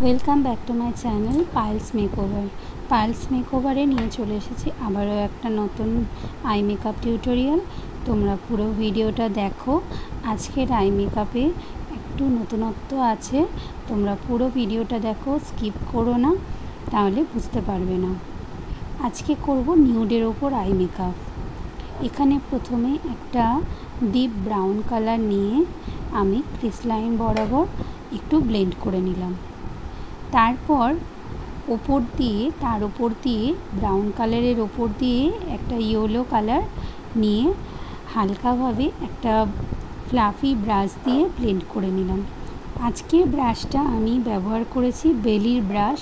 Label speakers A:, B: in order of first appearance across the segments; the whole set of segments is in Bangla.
A: Welcome back to my channel Payel's makeover. Payel's মেকওভারে নিয়ে চলে এসেছি আবারও একটা নতুন আই মেকআপ টিউটোরিয়াল। তোমরা পুরো ভিডিওটা দেখো। আজকের আই মেকআপে একটু নতুনত্ব আছে, তোমরা পুরো ভিডিওটা দেখো, স্কিপ করো না, তাহলে বুঝতে পারবে না। আজকে করব নিউডের ওপর আই মেকআপ। এখানে প্রথমে একটা ডিপ ব্রাউন কালার নিয়ে আমি ক্রিস লাইন বরাবর একটু ব্লেন্ড করে নিলাম। তারপর তার ওপর দিয়ে ব্রাউন কালারের ওপর দিয়ে একটা ইয়েলো কালার নিয়ে হালকাভাবে একটা ফ্লাফি ব্রাশ দিয়ে ব্লেন্ড করে নিলাম। আজকের ব্রাশটা আমি ব্যবহার করেছি বেলির ব্রাশ।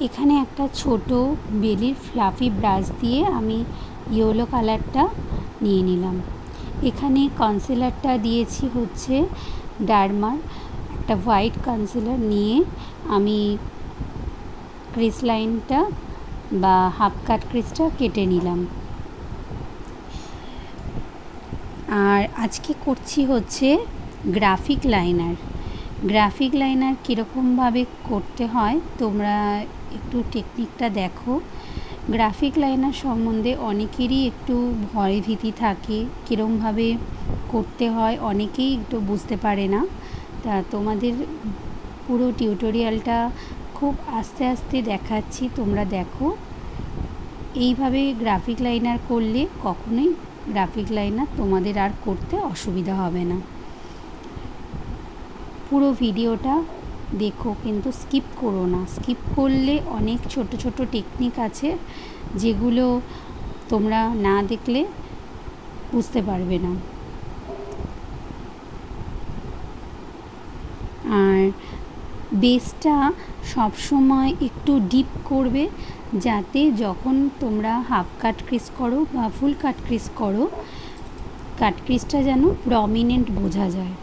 A: এখানে একটা ছোট বেলির ফ্লাফি ব্রাশ দিয়ে আমি ইয়েলো কালারটা নিয়ে নিলাম। এখানে কনসিলারটা দিয়েছি হচ্ছে ডার্মার একটা হোয়াইট কনসিলার নিয়ে আমি ক্রিস লাইনটা বা হাফ কাট ক্রিসটা কেটে নিলাম। আর আজকে করছি হচ্ছে গ্রাফিক লাইনার। গ্রাফিক লাইনার কীরকমভাবে করতে হয় তোমরা একটু টেকনিকটা দেখো। গ্রাফিক লাইনার সম্বন্ধে অনেকেরই একটু ভয় ভীতি থাকে, কীরকমভাবে করতে হয় অনেকেই একটু বুঝতে পারে না। তা তোমাদের পুরো টিউটোরিয়ালটা খুব আস্তে আস্তে দেখাচ্ছি, তোমরা দেখো। এইভাবে গ্রাফিক লাইনার করলে কখনোই গ্রাফিক লাইনার তোমাদের আর করতে অসুবিধা হবে না। পুরো ভিডিওটা দেখো, কিন্তু স্কিপ করো না। স্কিপ করলে অনেক ছোট ছোট টেকনিক আছে যেগুলো তোমরা না দেখলে বুঝতে পারবে না। আর বেসটা সবসময় একটু ডিপ করবে, যাতে যখন তোমরা হাফ কাট ক্রিস করো বা ফুল কাট ক্রিস করো, কাট ক্রিসটা যেন প্রমিনেন্ট বোঝা যায়।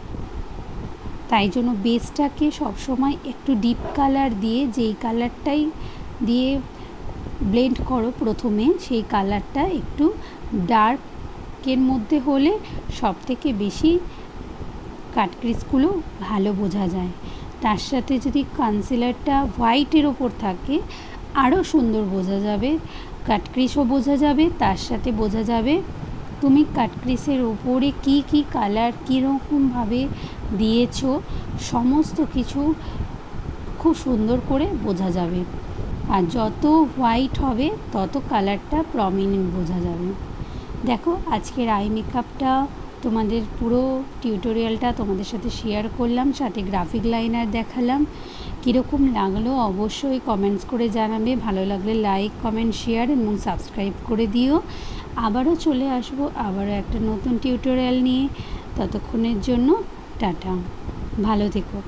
A: তাই জন্য বেসটাকে সবসময় একটু ডিপ কালার দিয়ে, যেই কালারটাই দিয়ে ব্লেন্ড করো প্রথমে, সেই কালারটা একটু ডার্কের মধ্যে হলে সবথেকে বেশি কাট ক্রিসগুলো ভালো বোঝা যায়। তার সাথে যদি কনসিলারটা হোয়াইটের ওপর থাকে আরও সুন্দর বোঝা যাবে, কাট ক্রিসও বোঝা যাবে, তার সাথে বোঝা যাবে তুমি কাট ক্রিসের ওপরে কী কী কালার কীরকমভাবে দিয়েছো, সমস্ত কিছু খুব সুন্দর করে বোঝা যাবে। আর যত হোয়াইট হবে তত কালারটা প্রমিনেন্ট বোঝা যাবে। দেখো, আজকের আই মেকআপটা তোমাদের পুরো টিউটোরিয়ালটা তোমাদের সাথে শেয়ার করলাম, সাথে গ্রাফিক লাইনার দেখালাম। কীরকম লাগলো অবশ্যই কমেন্টস করে জানাবে। ভালো লাগলে লাইক, কমেন্ট, শেয়ার এবং সাবস্ক্রাইব করে দিও। আবারও চলে আসবো আবারও একটা নতুন টিউটোরিয়াল নিয়ে। ততক্ষণের জন্য টাটা, ভালো থেকো।